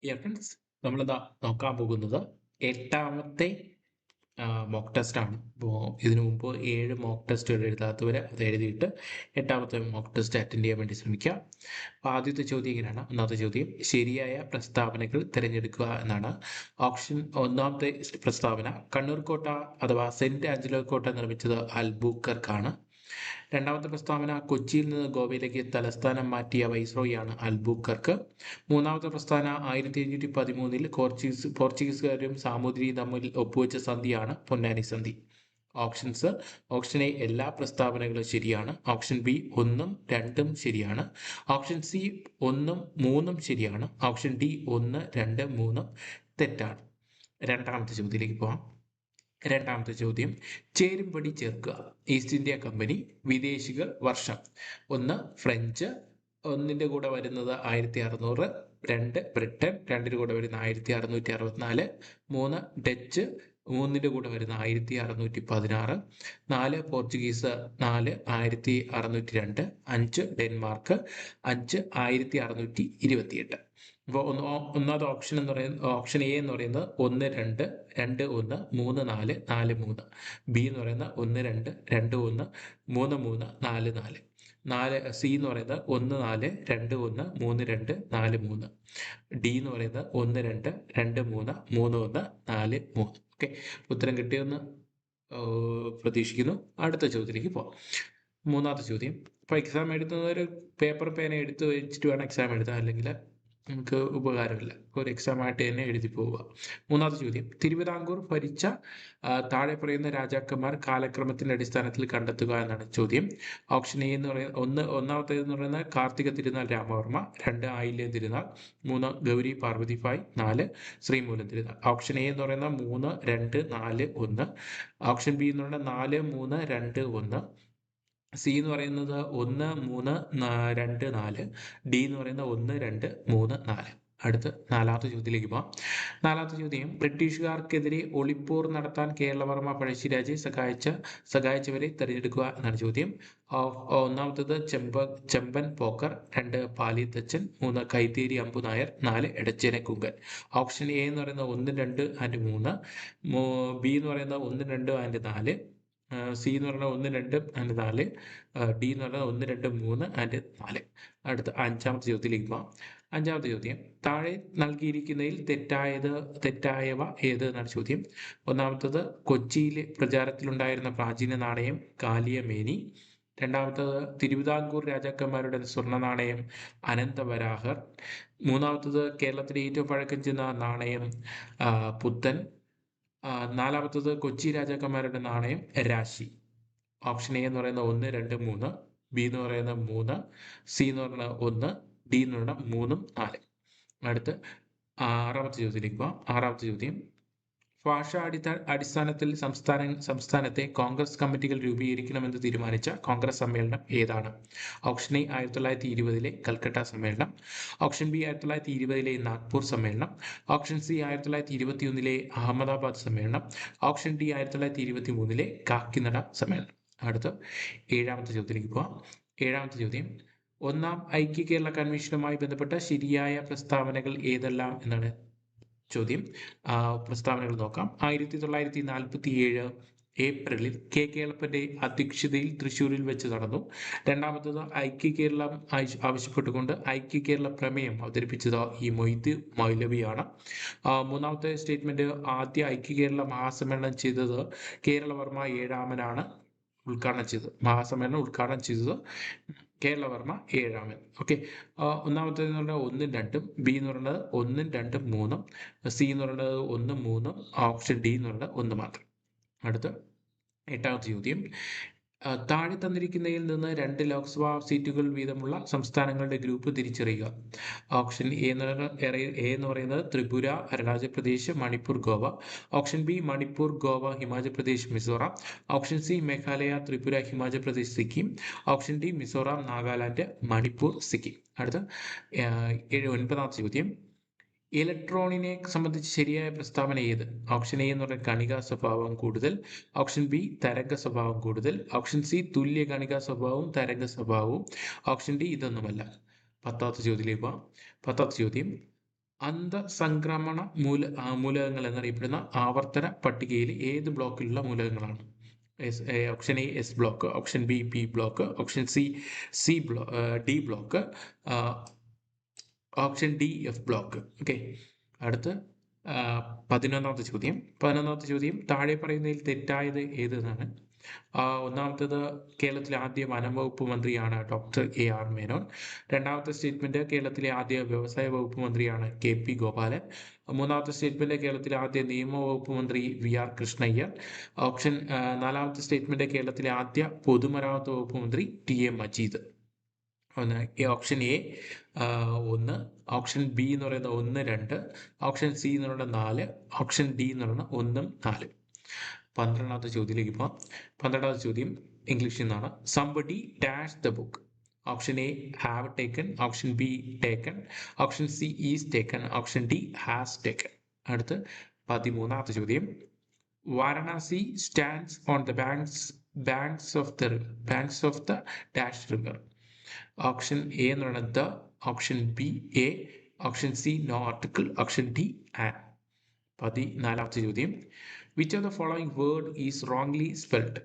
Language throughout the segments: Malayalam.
ഫ്രണ്ട്സ്, നമ്മളിതാ നോക്കാൻ പോകുന്നത് എട്ടാമത്തെ മോക്ക് ടെസ്റ്റ് ആണ്. അപ്പോൾ ഇതിനു മുമ്പ് 7 മോക്ക് ടെസ്റ്റുകൾ എഴുതാത്തവർ അത് എഴുതിയിട്ട് എട്ടാമത്തെ മോക്ക് ടെസ്റ്റ് അറ്റൻഡ് ചെയ്യാൻ വേണ്ടി ശ്രമിക്കുക. അപ്പോൾ ആദ്യത്തെ ചോദ്യം ഇങ്ങനെയാണ്. ഒന്നാമത്തെ ചോദ്യം, ശരിയായ പ്രസ്താവനകൾ തിരഞ്ഞെടുക്കുക എന്നാണ്. ഒന്നാമത്തെ പ്രസ്താവന, കണ്ണൂർ കോട്ട അഥവാ സെന്റ് ആഞ്ചലോ കോട്ട നിർമ്മിച്ചത് അൽബുക്കർക്കാണ്. രണ്ടാമത്തെ പ്രസ്താവന, കൊച്ചിയിൽ നിന്ന് ഗോവയിലേക്ക് തലസ്ഥാനം മാറ്റിയ വൈസ്രോയിയാണ് അൽബുക്കർക്ക്. മൂന്നാമത്തെ പ്രസ്താവന, 1513 പോർച്ചുഗീസുകാരും സാമൂതിരിയും തമ്മിൽ ഒപ്പുവെച്ച സന്ധിയാണ് പൊന്നാനി സന്ധി. ഓപ്ഷൻ എ എല്ലാ പ്രസ്താവനകളും ശരിയാണ്. ഓപ്ഷൻ ബി 1ഉം 2ഉം ശരിയാണ്. ഓപ്ഷൻ സി 1ഉം 3ഉം ശരിയാണ്. ഓപ്ഷൻ ഡി 1, 2, 3 തെറ്റാണ്. രണ്ടാമത്തെ ചോദ്യത്തിലേക്ക് പോവാം. രണ്ടാമത്തെ ചോദ്യം, ചേരുംപടി ചേർക്കുക. ഈസ്റ്റ് ഇന്ത്യ കമ്പനി, വിദേശികൾ, വർഷം. 1 ഫ്രഞ്ച്, 1ന്റെ കൂടെ വരുന്നത് 1600. 2 ബ്രിട്ടൻ, 2ന്റെ കൂടെ വരുന്ന 1664. 3 ഡച്ച്, 3ന്റെ കൂടെ വരുന്ന 1616. 4 പോർച്ചുഗീസ്, 4 1602. 5 ഡെൻമാർക്ക്, 5 1628. അപ്പോൾ ഒന്നാമത്തെ ഓപ്ഷൻ എന്ന് പറയുന്നത്, ഓപ്ഷൻ എ എന്ന് പറയുന്നത് 1, 2, 2, 1, 3, 4, 4, 3. ബി എന്ന് പറയുന്നത് 1, 2, 2, 1, 3, 3, 4, 4. സി എന്ന് പറയുന്നത് 1, 4, 2, 1, 3, 2, 4, 3. ഡി എന്ന് പറയുന്നത് 1, 2, 2, 3, 3, 1, 4, 3. ഓക്കെ, ഉത്തരം കിട്ടിയെന്ന് പ്രതീക്ഷിക്കുന്നു. അടുത്ത ചോദ്യത്തിലേക്ക് പോകാം. മൂന്നാമത്തെ ചോദ്യം, ഇപ്പോൾ എക്സാം എഴുതുന്നവർ പേപ്പർ പേന എടുത്ത് വെച്ചിട്ട് വേണം എക്സാം എഴുതാൻ, അല്ലെങ്കിൽ നമുക്ക് ഉപകാരമില്ല. ഒരു എക്സാം ആയിട്ട് തന്നെ എഴുതി പോവുക. മൂന്നാമത്തെ ചോദ്യം, തിരുവിതാംകൂർ ഭരിച്ച താഴെ പറയുന്ന രാജാക്കന്മാർ കാലക്രമത്തിന്റെ അടിസ്ഥാനത്തിൽ കണ്ടെത്തുക എന്നാണ് ചോദ്യം. ഓപ്ഷൻ എ എന്ന് പറയുന്നത്, ഒന്നാമത്തേതെന്ന് പറയുന്നത് കാർത്തിക തിരുനാൾ രാമവർമ്മ. 2 ആയില്യം തിരുനാൾ. 3 ഗൗരി പാർവതി ഭായ്. 4 ശ്രീമൂലം തിരുനാൾ. ഓപ്ഷൻ എ എന്ന് പറയുന്നത് 3, 2, 4, 1. ഓപ്ഷൻ ബി എന്ന് പറയുന്നത് 4, 3, 2, 1. സി എന്ന് പറയുന്നത് 1, 3, 2, 4. ഡി എന്ന് പറയുന്നത് 1, 2, 3, 4. അടുത്ത് നാലാമത്തെ ചോദ്യത്തിലേക്ക് പോകാം. നാലാമത്തെ ചോദ്യം, ബ്രിട്ടീഷുകാർക്കെതിരെ ഒളിപ്പോർ നടത്താൻ കേരളവർമ്മ പഴശ്ശിരാജയെ സഹായിച്ചവരെ തിരഞ്ഞെടുക്കുക എന്നാണ് ചോദ്യം. ഒന്നാമത്തത് ചെമ്പൻ പോക്കർ. 2 പാലിത്തച്ചൻ. 3 കൈത്തേരി അമ്പു നായർ. 4 എടച്ചേന കുങ്കൻ. ഓപ്ഷൻ എ എന്ന് പറയുന്നത് 1, 2 ആൻഡ് 3. ബി എന്ന് പറയുന്നത് 1, 2 ആൻഡ് 4. സി എന്ന് പറഞ്ഞാൽ 1, 2 ആൻഡ് 4. ഡി എന്ന് പറഞ്ഞാൽ 1, 2, 3 ആൻഡ് 4. അടുത്ത അഞ്ചാമത്തെ ചോദ്യത്തിലേക്ക് പോകാം. അഞ്ചാമത്തെ ചോദ്യം, താഴെ നൽകിയിരിക്കുന്നതിൽ തെറ്റായവ ഏത് എന്നാണ് ചോദ്യം. ഒന്നാമത്തത്, കൊച്ചിയിലെ പ്രചാരത്തിലുണ്ടായിരുന്ന പ്രാചീന നാണയം കാലിയമേനി. രണ്ടാമത്തത്, തിരുവിതാംകൂർ രാജാക്കന്മാരുടെ സ്വർണ്ണ നാണയം അനന്തവരാഹർ. മൂന്നാമത്തത്, കേരളത്തിലെ ഏറ്റവും പഴക്കം ചെന്ന നാണയം പുത്തൻ. നാലാമത്തത്, കൊച്ചി രാജാക്കന്മാരുടെ നാണയം രാശി. ഓപ്ഷൻ എ എന്ന് പറയുന്നത് 1, 2, 3. ബി എന്ന് പറയുന്നത് 3. സി എന്ന് പറയുന്നത് 1. ഡി എന്ന് പറയുന്നത് 3ഉം 4. അടുത്ത് ആറാമത്തെ ചോദ്യത്തിലേക്ക് പോകാം. ആറാമത്തെ ചോദ്യം, ഭാഷാ അടിസ്ഥാനത്തിൽ സംസ്ഥാനത്തെ കോൺഗ്രസ് കമ്മിറ്റികൾ രൂപീകരിക്കണമെന്ന് തീരുമാനിച്ച കോൺഗ്രസ് സമ്മേളനം ഏതാണ്? ഓപ്ഷൻ എ 1920 കൽക്കട്ട സമ്മേളനം. ഓപ്ഷൻ ബി 1920 നാഗ്പൂർ സമ്മേളനം. ഓപ്ഷൻ സി 1921 അഹമ്മദാബാദ് സമ്മേളനം. ഓപ്ഷൻ ഡി 1923 കാക്കിനഡ സമ്മേളനം. അടുത്ത് ഏഴാമത്തെ ചോദ്യത്തിലേക്ക് പോവാം. ഏഴാമത്തെ ചോദ്യം, ഒന്നാം ഐക്യ കേരള കൺവെൻഷനുമായി ബന്ധപ്പെട്ട ശരിയായ പ്രസ്താവനകൾ ഏതെല്ലാം എന്നാണ് ചോദ്യം. പ്രസ്താവനകൾ നോക്കാം. 1947 ഏപ്രിലിൽ കെ കേളപ്പന്റെ അധ്യക്ഷതയിൽ തൃശ്ശൂരിൽ വെച്ച് നടന്നു. രണ്ടാമത്തത്, ഐക്യ കേരളം ആവശ്യപ്പെട്ടുകൊണ്ട് ഐക്യ കേരള പ്രമേയം അവതരിപ്പിച്ചത് ഈ മൊയ്ത് മൗലവിയാണ്. മൂന്നാമത്തെ സ്റ്റേറ്റ്മെന്റ്, ആദ്യ ഐക്യ കേരള മഹാസമ്മേളനം ചെയ്തത് കേരളവർമ്മ ഏഴാമനാണ് മഹാസമ്മേളനം ഉദ്ഘാടനം ചെയ്തത് കേരളവർമ്മ ഏഴാമൻ. ഓക്കെ, ഒന്നാമത്തേത് എന്ന് പറഞ്ഞാൽ 1ഉം 2ഉം. ബി എന്ന് പറയുന്നത് 1ഉം 2ഉം 3ഉം. സി എന്ന് പറയുന്നത് 1ഉം 3ഉം. ഓപ്ഷൻ ഡി എന്ന് പറയുന്നത് 1 മാത്രം. അടുത്ത എട്ടാമത്തെ ചോദ്യം, താഴെ തന്നിരിക്കുന്നതിൽ നിന്ന് 2 ലോക്സഭാ സീറ്റുകൾ വീതമുള്ള സംസ്ഥാനങ്ങളുടെ ഗ്രൂപ്പ് തിരിച്ചറിയുക. ഓപ്ഷൻ എ എന്ന് പറയുന്നത് Tripura, Arunachal Pradesh, Manipur, Goa. Option B Manipur, Goa, Himachal Pradesh, Mizoram. Option C Meghalaya, Tripura, Himachal Pradesh, Sikkim. Option D Mizoram, Nagaland, Manipur, Sikkim. അടുത്ത ഒൻപതാമത്തെ ചോദ്യം, ഇലക്ട്രോണിനെ സംബന്ധിച്ച് ശരിയായ പ്രസ്താവന ഏത്? ഓപ്ഷൻ എ എന്ന് പറയുന്നത് കണികാ സ്വഭാവം കൂടുതൽ. ഓപ്ഷൻ ബി തരംഗ സ്വഭാവം കൂടുതൽ. ഓപ്ഷൻ സി തുല്യ കണികാ സ്വഭാവവും തരംഗ സ്വഭാവവും. ഓപ്ഷൻ ഡി ഇതൊന്നുമല്ല. പത്താമത്തെ ചോദ്യത്തിലേക്ക് പോകാം. പത്താമത്തെ ചോദ്യം, അന്തഃസംക്രമണ മൂലകങ്ങൾ എന്നറിയപ്പെടുന്ന ആവർത്തന പട്ടികയിൽ ഏത് ബ്ലോക്കിലുള്ള മൂലകങ്ങളാണ്? Option A S block, option B P block, option C D block, option D F block. Okay, അടുത്ത് 11ാമത്തെ ചോദ്യം. താഴെ പറയുന്നതിൽ തെറ്റായത് ഏത് എന്നാണ്? ഒന്നാമത്തേത് കേരളത്തിലെ ആദ്യ വനം വകുപ്പ് മന്ത്രിയാണ് ഡോക്ടർ AR മേനോൻ. രണ്ടാമത്തെ സ്റ്റേറ്റ്മെന്റ് കേരളത്തിലെ ആദ്യ വ്യവസായ വകുപ്പ് മന്ത്രിയാണ് KP ഗോപാലൻ. മൂന്നാമത്തെ സ്റ്റേറ്റ്മെന്റ് കേരളത്തിലെ ആദ്യ നിയമ വകുപ്പ് മന്ത്രി VR കൃഷ്ണയ്യർ. നാലാമത്തെ സ്റ്റേറ്റ്മെന്റ് കേരളത്തിലെ ആദ്യ പൊതുമരാമത്ത് വകുപ്പ് മന്ത്രി TA Majeed. Option A 1, option B എന്ന് പറയുന്നത് 1, 2, ഓപ്ഷൻ സി എന്ന് പറയുന്നത് 4, ഓപ്ഷൻ ഡി എന്ന് പറയുന്നത് 1, 4. 12ാമത്തെ ചോദ്യത്തിലേക്ക് പോകാം. 12ാമത്തെ ചോദ്യം ഇംഗ്ലീഷിൽ നിന്നാണ്. Somebody dash the book. Option A have taken, option B taken, option C is taken, option D has taken. അടുത്ത് 13ാമത്തെ ചോദ്യം. Varanasi stands on the banks of the dash river. Option A എന്ന് പറയുന്നത് the, option B A, option C no article, option D an. 14ാമത്തെ ചോദ്യം. Which of the following word is wrongly spelled?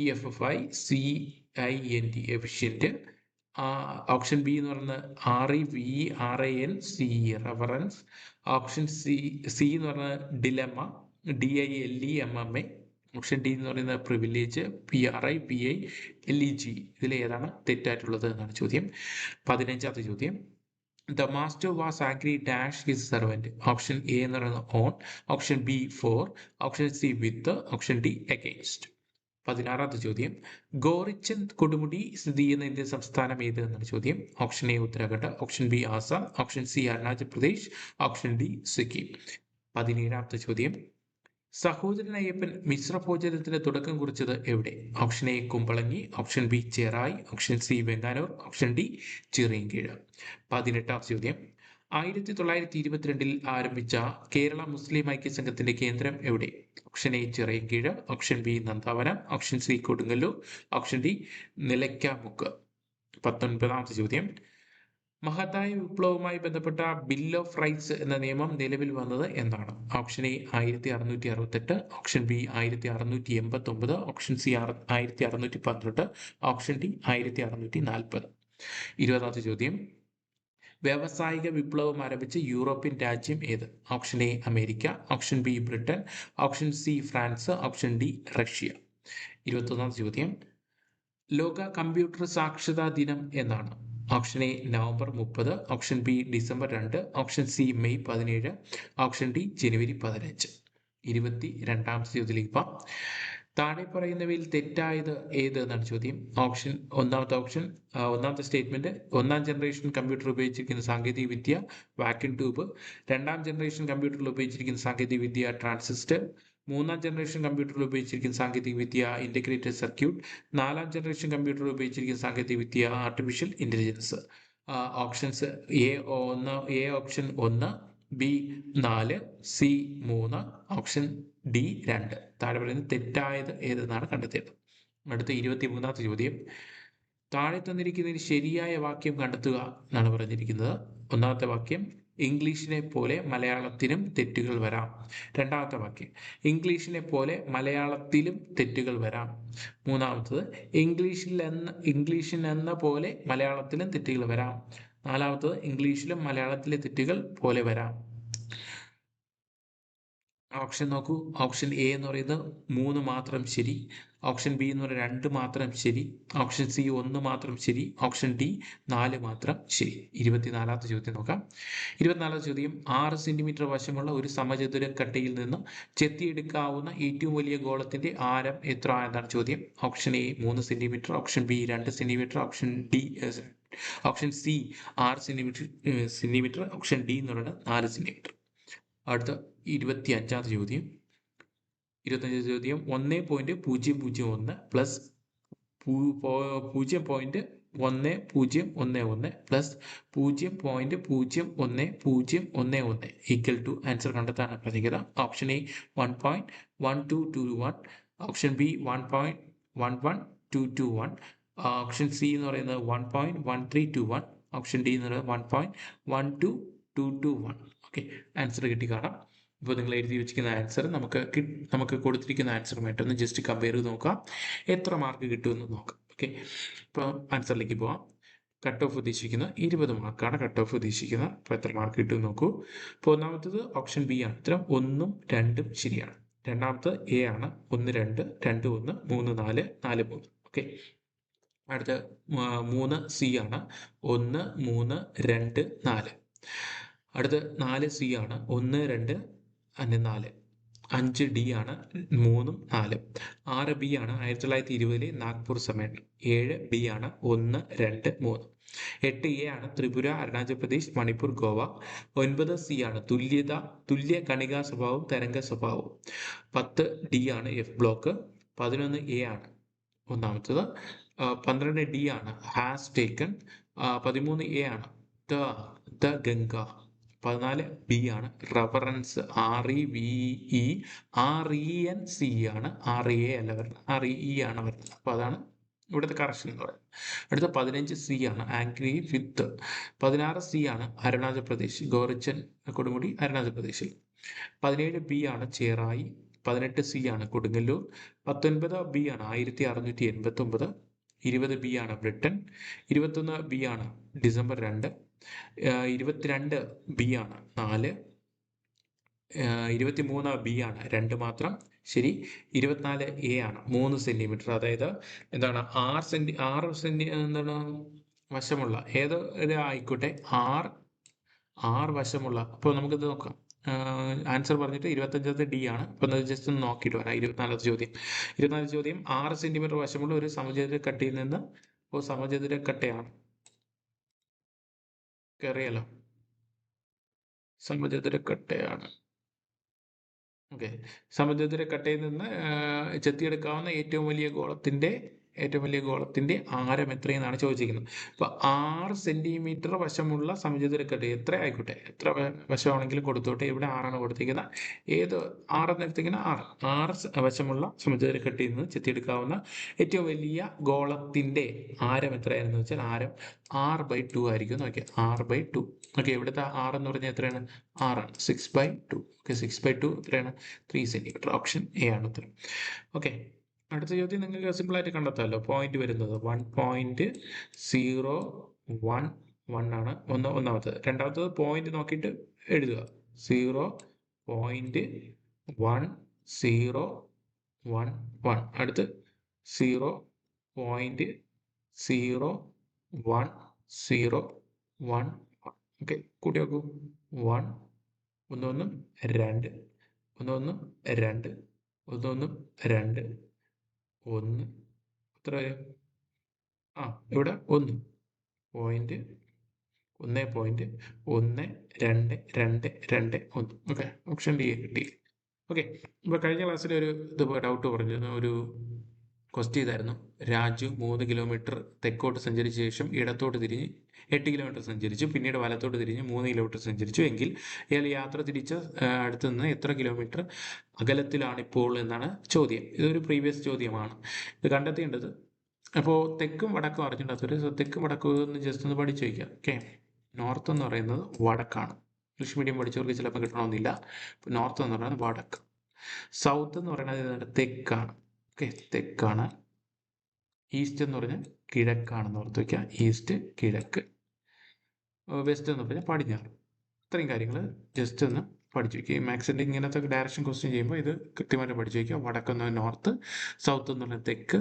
EFFICIENT efficient. Option B എന്ന് പറയുന്നത് REVERANCE റെഫറൻസ്. ഓപ്ഷൻ സി എന്ന് പറയുന്നത് ഡിലെമ, DILEMMA. ഓപ്ഷൻ ഡി എന്ന് പറയുന്നത് പ്രിവിലേജ്, PRIVILEG. ഇതിൽ ഏതാണ് തെറ്റായിട്ടുള്ളത് എന്നാണ് ചോദ്യം. 15ാമത്തെ ചോദ്യം. The master was angry dash his servant. Option A എന്ന് പറയുന്നത് on, option B for, option C with, option D against. 16ാമത്തെ ചോദ്യം. ഗോറിച്ചൻ കൊടുമുടി സ്ഥിതി ചെയ്യുന്ന ഇന്ത്യൻ സംസ്ഥാനം ഏത് എന്നാണ് ചോദ്യം. Option A Uttarakhand, option B Assam, option C Arunachal Pradesh, option D Sikkim. 17ാമത്തെ ചോദ്യം. സഹോദരൻ അയ്യപ്പൻ മിശ്രഭോജനത്തിന് തുടക്കം കുറിച്ചത് എവിടെ? Option A Kumbalangi, option B Cherai, option C Venganoor, option D Chirayinkeezhu. 18ാമത്തെ ചോദ്യം. 1922 ആരംഭിച്ച കേരള മുസ്ലിം ഐക്യ സംഘത്തിന്റെ കേന്ദ്രം എവിടെ? Option A Chirayinkeezhu, option B Nandavanam, option C Kodungallur, option D Nilakkamukku. 19ാമത്തെ ചോദ്യം. മഹത്തായ വിപ്ലവവുമായി ബന്ധപ്പെട്ട ബിൽ ഓഫ് റൈറ്റ്സ് എന്ന നിയമം നിലവിൽ വന്നത് എന്നാണ്? Option A 1668, option B 1689, option C 1612, option D 1640. 20ാമത്തെ ചോദ്യം. വ്യാവസായിക വിപ്ലവം ആരംഭിച്ച യൂറോപ്യൻ രാജ്യം ഏത്? Option A America, option B Britain, option C France, option D Russia. 21ാമത്തെ ചോദ്യം. ലോക കമ്പ്യൂട്ടർ സാക്ഷരതാ ദിനം എന്നാണ്? Option A November 30, option B December 2, option C May 17, option D ജനുവരി 15. 22ാമത്തെ ചോദ്യത്തിലേക്ക് പോകാം. താഴെ പറയുന്നവയിൽ തെറ്റായത് ഏത് എന്നാണ് ചോദ്യം. ഒന്നാമത്തെ സ്റ്റേറ്റ്മെന്റ് ഒന്നാം ജനറേഷൻ കമ്പ്യൂട്ടർ ഉപയോഗിച്ചിരിക്കുന്ന സാങ്കേതിക വിദ്യ വാക്യൂം ട്യൂബ്. രണ്ടാം ജനറേഷൻ കമ്പ്യൂട്ടറിൽ ഉപയോഗിച്ചിരിക്കുന്ന സാങ്കേതിക വിദ്യ ട്രാൻസിസ്റ്റർ. മൂന്നാം ജനറേഷൻ കമ്പ്യൂട്ടറിൽ ഉപയോഗിച്ചിരിക്കുന്ന സാങ്കേതിക വിദ്യ ഇന്റഗ്രേറ്റഡ് സർക്യൂട്ട്. നാലാം ജനറേഷൻ കമ്പ്യൂട്ടറിൽ ഉപയോഗിച്ചിരിക്കുന്ന സാങ്കേതിക വിദ്യ artificial intelligence. Options A option 1, B 4, C 3, option D 2. താഴെ പറയുന്നത് തെറ്റായത് ഏതെന്നാണ് കണ്ടെത്തിയത്. അടുത്ത 23ാമത്തെ ചോദ്യം. താഴെ തന്നിരിക്കുന്നതിന് ശരിയായ വാക്യം കണ്ടെത്തുക എന്നാണ് പറഞ്ഞിരിക്കുന്നത്. ഒന്നാമത്തെ വാക്യം. ഇംഗ്ലീഷിനെ പോലെ മലയാളത്തിനും തെറ്റുകൾ വരാം. രണ്ടാമത്തെ വാക്യം. ഇംഗ്ലീഷിനെ പോലെ മലയാളത്തിലും തെറ്റുകൾ വരാം. മൂന്നാമത്തത്. ഇംഗ്ലീഷിനെന്ന പോലെ മലയാളത്തിലും തെറ്റുകൾ വരാം. നാലാമത്തത്. ഇംഗ്ലീഷിലും മലയാളത്തിലെ തെറ്റുകൾ പോലെ വരാം. ഓപ്ഷൻ നോക്കൂ. ഓപ്ഷൻ എ എന്ന് പറയുന്നത് 3 മാത്രം ശരി, ഓപ്ഷൻ ബി എന്ന് പറയുന്നത് 2 മാത്രം ശരി, ഓപ്ഷൻ സി 1 മാത്രം ശരി, ഓപ്ഷൻ ഡി 4 മാത്രം ശരി. 24ാമത്തെ ചോദ്യം നോക്കാം. 24ാമത്തെ ചോദ്യം. 6 സെന്റിമീറ്റർ വശമുള്ള ഒരു സമചതുര കട്ടയിൽ നിന്ന് ചെത്തിയെടുക്കാവുന്ന ഏറ്റവും വലിയ ഗോളത്തിന്റെ ആരം എത്ര എന്നാണ് ചോദ്യം. Option A 3 centimetre, option B 2 centimetre, option C 6 centimetre, option D എന്ന് പറയുന്നത് 4 സെന്റിമീറ്റർ. അടുത്ത 25ാമത്തെ ചോദ്യം. 25ാമത്തെ ചോദ്യം. 1.001 plus 0.1011 plus 0.01011 equal to answer കണ്ടെത്താനാണ് പറഞ്ഞിരിക്കുന്നത്. Option A 1.1221, option B 1.11221, option C എന്ന് പറയുന്നത് 1.1321, ഓപ്ഷൻ ഡി എന്ന് പറയുന്നത് 1.1221. 221. ഓക്കെ, ആൻസർ കിട്ടി കാണാം. ഇപ്പോൾ നിങ്ങൾ എഴുതി വെച്ചിരിക്കുന്ന ആൻസർ നമുക്ക് കൊടുത്തിരിക്കുന്ന ആൻസറുമായിട്ട് ഒന്ന് ജസ്റ്റ് കമ്പയർ ചെയ്ത് നോക്കാം, എത്ര മാർക്ക് കിട്ടുമെന്ന് നോക്കാം. ഓക്കെ, ഇപ്പോൾ ആൻസറിലേക്ക് പോവാം. കട്ട് ഓഫ് ഉദ്ദേശിക്കുന്നത് 20 മാർക്കാണ് കട്ട് ഓഫ് ഉദ്ദേശിക്കുന്നത്. അപ്പോൾ എത്ര മാർക്ക് കിട്ടുമെന്ന് നോക്കൂ. ഇപ്പോൾ ഒന്നാമത്തത് ഓപ്ഷൻ ബി ആണ്, ഉത്തരം 1ഉം 2ഉം ശരിയാണ്. രണ്ടാമത്തത് എ ആണ്, 1 2 2 1 3 4 4 3. ഓക്കെ, അടുത്ത 3 സി ആണ്, 1 3 2 4. അടുത്ത 4 സി ആണ്, 1 2 4. 5 ഡി ആണ്, 3ഉം 4. 6 ബി ആണ്, 1920 നാഗ്പൂർ സമ്മേളനം. 7 ബി ആണ്, 1 2 3. 8 എ ആണ്, ത്രിപുര അരുണാചൽ പ്രദേശ് മണിപ്പൂർ ഗോവ. 9 സി ആണ്, തുല്യ കണികാ സ്വഭാവവും തരംഗ സ്വഭാവവും. 10 ഡി ആണ്, എഫ് ബ്ലോക്ക്. 11 എ ആണ് ഒന്നാമത്തത്. 12 ഡി ആണ്, ഹാസ് ടേക്കൺ. 13 എ ആണ്, ദ ഗംഗ. 14 ബി ആണ്, റഫറൻസ്. RENC ആണ്, REA അല്ല വരുന്നത്, REE ആണ് വരുന്നത്. അപ്പോൾ അതാണ് ഇവിടുത്തെ കറക്ഷൻ എന്ന് പറയുന്നത്. അടുത്ത 15 സി ആണ്, ആംഗ്രി വിത്ത്. 16 സി ആണ്, അരുണാചൽ പ്രദേശ്, ഗോറിച്ചൻ കൊടുമുടി അരുണാചൽ പ്രദേശിൽ. 17 ബി ആണ്, ചേറായി. 18 സി ആണ്, കൊടുങ്ങല്ലൂർ. 19 ബി ആണ്, 1689. 20 ബി ആണ്, ബ്രിട്ടൻ. 21 ബി ആണ്, ഡിസംബർ 2. 22 ബി ആണ്, 4. 23 ബി ആണ്, 2 മാത്രം ശരി. 24 എ ആണ്, 3 സെന്റിമീറ്റർ. അതായത് എന്താണ്, 6 സെന്റി എന്താണ് വശമുള്ള ഏത് ആയിക്കോട്ടെ, 6 വശമുള്ള. അപ്പോൾ നമുക്കിത് നോക്കാം. ആൻസർ പറഞ്ഞിട്ട് 25 ഡി ആണ്. അപ്പോൾ ജസ്റ്റ് ഒന്ന് നോക്കിയിട്ട് വരാം. 24 ചോദ്യം 6 സെന്റിമീറ്റർ വശമുള്ള ഒരു സമചതുര കട്ടയിൽ നിന്ന്, ഇപ്പോൾ സമചതുര കട്ടയാണ്, അറിയാലോ, സമചതുര കട്ടയാണ്. ഓക്കെ, സമചതുര കട്ടയിൽ നിന്ന് ചെത്തിയെടുക്കാവുന്ന ഏറ്റവും വലിയ ഗോളത്തിന്റെ ആരം എത്രയെന്നാണ് ചോദിച്ചിരിക്കുന്നത്. അപ്പൊ 6 സെന്റിമീറ്റർ വശമുള്ള സമചതുര കട്ട എത്ര ആയിക്കോട്ടെ, എത്ര വശമാണെങ്കിലും കൊടുത്തോട്ടെ. ഇവിടെ 6 കൊടുത്തിരിക്കുന്നത്. ഏത് 6 എടുത്തിരിക്കുന്ന 6 വശമുള്ള സമചതുര കട്ടയിൽ നിന്ന് ചെത്തിയെടുക്കാവുന്ന ഏറ്റവും വലിയ ഗോളത്തിന്റെ ആരം എത്രയാണെന്ന് വെച്ചാൽ ആരം r/2 ആയിരിക്കും. നോക്കിയാൽ r/2. ഓക്കെ, ഇവിടുത്തെ r എന്ന് പറഞ്ഞാൽ എത്രയാണ്, 6 ആണ്, 6/2. ഓക്കെ, 6/2 എത്രയാണ്, 3 സെന്റിമീറ്റർ. ഓപ്ഷൻ എ ആണ് ഉത്തരം. ഓക്കെ, അടുത്ത ചോദ്യം നിങ്ങൾക്ക് സിമ്പിൾ ആയിട്ട് കണ്ടെത്താമല്ലോ. പോയിന്റ് വരുന്നത് 1.011 ആണ് ഒന്നാമത്തത്. രണ്ടാമത്തത് പോയിന്റ് നോക്കിയിട്ട് എഴുതുക, 0.1011. അടുത്ത് 0.01011. ഓക്കെ, കൂട്ടി നോക്കൂ. 1 1 2 1 2 1 2 1. എത്ര വരും? ഇവിടെ 1.1.12221. ഓക്കെ, ഓപ്ഷൻ ഡി കിട്ടി. ഓക്കെ, ഇപ്പോൾ കഴിഞ്ഞ ക്ലാസ്സിൽ ഒരു ഡൗട്ട് പറഞ്ഞിരുന്നു, ഒരു ക്വസ്റ്റ്യൻ ചെയ്തായിരുന്നു. രാജു 3 കിലോമീറ്റർ തെക്കോട്ട് സഞ്ചരിച്ച ശേഷം ഇടത്തോട്ട് തിരിഞ്ഞ് 8 കിലോമീറ്റർ സഞ്ചരിച്ചു, പിന്നീട് വലത്തോട്ട് തിരിഞ്ഞ് 3 കിലോമീറ്റർ സഞ്ചരിച്ചു എങ്കിൽ ഇയാൾ യാത്ര തിരിച്ച അടുത്ത് നിന്ന് എത്ര കിലോമീറ്റർ അകലത്തിലാണിപ്പോൾ എന്നാണ് ചോദ്യം. ഇതൊരു പ്രീവിയസ് ചോദ്യമാണ്. ഇത് കണ്ടെത്തേണ്ടത്. അപ്പോൾ തെക്കും വടക്കും അറിഞ്ഞിട്ടുണ്ടാത്തൊരു തെക്കും വടക്കും എന്ന് ജസ്റ്റ് ഒന്ന് പഠിച്ചു വയ്ക്കുക. ഓക്കെ, നോർത്ത് എന്ന് പറയുന്നത് വടക്കാണ്. ഇംഗ്ലീഷ് മീഡിയം പഠിച്ചവർക്ക് ചിലപ്പോൾ കിട്ടണമെന്നില്ല. നോർത്ത് എന്ന് പറയുന്നത് വടക്ക്. സൗത്ത് എന്ന് പറയുന്നത് തെക്കാണ്. ഓക്കെ, തെക്കാണ്. ഈസ്റ്റ് എന്ന് പറഞ്ഞാൽ കിഴക്കാണെന്ന് ഓർത്ത് വയ്ക്കുക. ഈസ്റ്റ്, കിഴക്ക്. വെസ്റ്റ് എന്ന് പറഞ്ഞാൽ പടിഞ്ഞാറ്. ഇത്രയും കാര്യങ്ങൾ ജസ്റ്റ് ഒന്ന് പഠിച്ചു വയ്ക്കുക. ഈ മാത്സിൻ്റെ ഇങ്ങനത്തെ ഡയറക്ഷൻ ക്വസ്റ്റ്യൻ ചെയ്യുമ്പോൾ ഇത് കൃത്യമായിട്ട് പഠിച്ചു വയ്ക്കുക. വടക്കെന്ന് പറഞ്ഞാൽ നോർത്ത്, സൗത്ത് എന്ന് പറഞ്ഞാൽ തെക്ക്,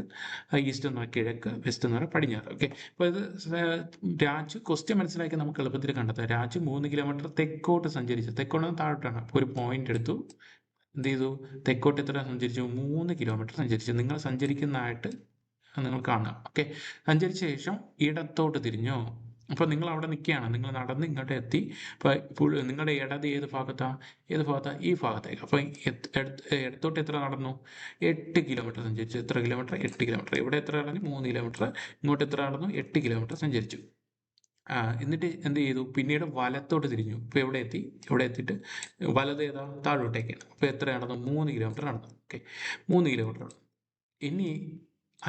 ഈസ്റ്റ് എന്ന് പറഞ്ഞാൽ കിഴക്ക്, വെസ്റ്റ് എന്ന് പറഞ്ഞാൽ പടിഞ്ഞാറ്. ഓക്കെ, അപ്പോൾ ഇത് രാജു ക്വസ്റ്റ്യൻ മനസ്സിലാക്കി നമുക്ക് എളുപ്പത്തിൽ കണ്ടെത്താം. രാജു 3 കിലോമീറ്റർ തെക്കോട്ട് സഞ്ചരിച്ചു. തെക്കോട്ട് താഴോട്ടാണ്. അപ്പോൾ ഒരു പോയിന്റ് എടുത്തു, എന്ത് ചെയ്തു, തെക്കോട്ട് എത്ര സഞ്ചരിച്ചു, 3 കിലോമീറ്റർ സഞ്ചരിച്ചു. നിങ്ങൾ സഞ്ചരിക്കുന്നതായിട്ട് നിങ്ങൾ കാണുക. ഓക്കെ, സഞ്ചരിച്ച ശേഷം ഇടത്തോട്ട് തിരിഞ്ഞോ. അപ്പോൾ നിങ്ങൾ അവിടെ നിൽക്കുകയാണ്, നിങ്ങൾ നടന്ന് ഇങ്ങോട്ട് എത്തി. അപ്പോൾ നിങ്ങളുടെ ഇടത് ഏത് ഭാഗത്താണ്, ഈ ഭാഗത്തേക്ക്. അപ്പോൾ ഇടത്തോട്ട് എത്ര നടന്നു, 8 കിലോമീറ്റർ സഞ്ചരിച്ചു. എത്ര കിലോമീറ്റർ, 8 കിലോമീറ്റർ. ഇവിടെ എത്ര നടന്നു, 3 കിലോമീറ്റർ. ഇങ്ങോട്ട് എത്ര നടന്നു, 8 കിലോമീറ്റർ സഞ്ചരിച്ചു. എന്നിട്ട് എന്ത് ചെയ്തു, പിന്നീട് വലത്തോട്ട് തിരിഞ്ഞു. ഇപ്പോൾ എവിടെ എത്തിയിട്ട് വലത് ഏതാ, താഴോട്ടേക്കാണ്. അപ്പോൾ എത്ര നടന്നു, 3 കിലോമീറ്റർ നടന്നു. Okay, 3 kilometre. ഇനി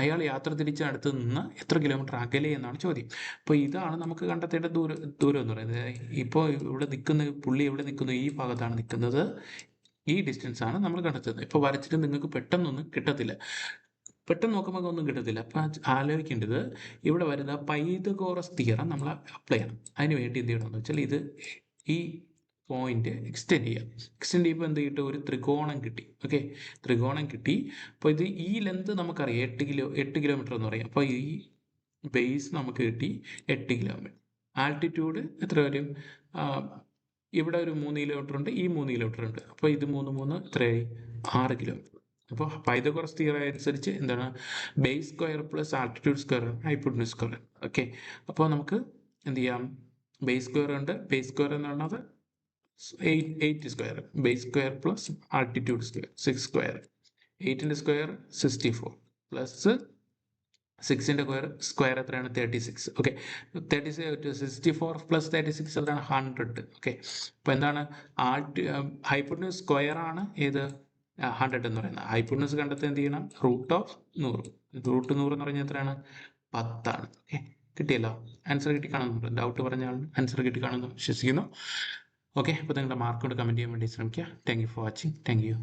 അയാൾ യാത്ര തിരിച്ച അടുത്ത് നിന്ന് എത്ര കിലോമീറ്റർ അകലെ എന്നാണ് ചോദ്യം. അപ്പോൾ ഇതാണ് നമുക്ക് കണ്ടെത്തേണ്ട ദൂരം എന്ന് പറയുന്നത്. ഇപ്പോൾ ഇവിടെ നിൽക്കുന്ന പുള്ളി എവിടെ നിൽക്കുന്നു, ഈ ഭാഗത്താണ് നിൽക്കുന്നത്, ഈ ഡിസ്റ്റൻസ് ആണ് നമ്മൾ കണ്ടെത്തുന്നത്. ഇപ്പോൾ വരച്ചിട്ട് നിങ്ങൾക്ക് പെട്ടെന്നൊന്നും കിട്ടത്തില്ല, പെട്ടെന്ന് നോക്കുമ്പോൾ ഒന്നും കിട്ടത്തില്ല. അപ്പം ആലോചിക്കേണ്ടത് ഇവിടെ വരുന്ന പൈതഗോറസ് തിയറം നമ്മൾ അപ്ലൈ ചെയ്യണം. അതിന് വേണ്ടി എന്ത് ചെയ്യണമെന്ന് വെച്ചാൽ ഈ പോയിന്റ് എക്സ്റ്റെൻഡ് ചെയ്യാം. എക്സ്റ്റെൻഡ് ചെയ്യുമ്പോൾ എന്ത് കിട്ടും, ഒരു ത്രികോണം കിട്ടി. ഓക്കെ, ത്രികോണം കിട്ടി. അപ്പോൾ ഈ ലെന്ത് നമുക്കറിയാം 8 കിലോമീറ്റർ എന്ന് പറയും. അപ്പോൾ ഈ ബേസ് നമുക്ക് കിട്ടി 8 കിലോമീറ്റർ. ആൾട്ടിറ്റ്യൂഡ് എത്ര വരും, ഇവിടെ ഒരു 3 കിലോമീറ്റർ ഉണ്ട്, ഈ 3 കിലോമീറ്റർ ഉണ്ട്. അപ്പോൾ ഇത് 3 എത്രയായി, 6 കിലോമീറ്റർ. അപ്പോൾ പൈതഗോറസ് തിയറം അനുസരിച്ച് എന്താണ്, base square plus altitude square hypotenuse square. Okay, അപ്പോൾ നമുക്ക് എന്ത് ചെയ്യാം, ബേസ് സ്ക്വയർ ഉണ്ട്, ബേസ് സ്ക്വയർ എന്ന് പറയുന്നത് 8 square, base square plus altitude square 6 square, 8ന്റെ സ്ക്വയർ 64 പ്ലസ് 6ന്റെ സ്ക്വയർ എത്രയാണ്, 36. ഓക്കെ, 64 പ്ലസ് 36 എത്രയാണ്, 100. ഓക്കെ, അപ്പോൾ എന്താണ്, ഹൈപ്പോട്ടന്യൂസ് സ്ക്വയർ ആണ് ഏത്, 100 എന്ന് പറയുന്നത്. ഹൈപ്പോട്ടന്യൂസ് കണ്ടെത്താൻ എന്ത് ചെയ്യണം, √100. √100 എന്ന് പറഞ്ഞാൽ എത്രയാണ്, 10 ആണ്. ഓക്കെ, കിട്ടിയല്ലോ, ആൻസർ കിട്ടി കാണുന്നുണ്ട്. ഡൗട്ട് പറഞ്ഞാൽ ആൻസർ കിട്ടി കാണുന്നു വിശ്വസിക്കുന്നു. ഓക്കെ, അപ്പോൾ നിങ്ങളുടെ മാർക്ക് കൊണ്ട് കമൻറ്റ് ചെയ്യാൻ വേണ്ടി ശ്രമിക്കുക. Thank you for watching. Thank you.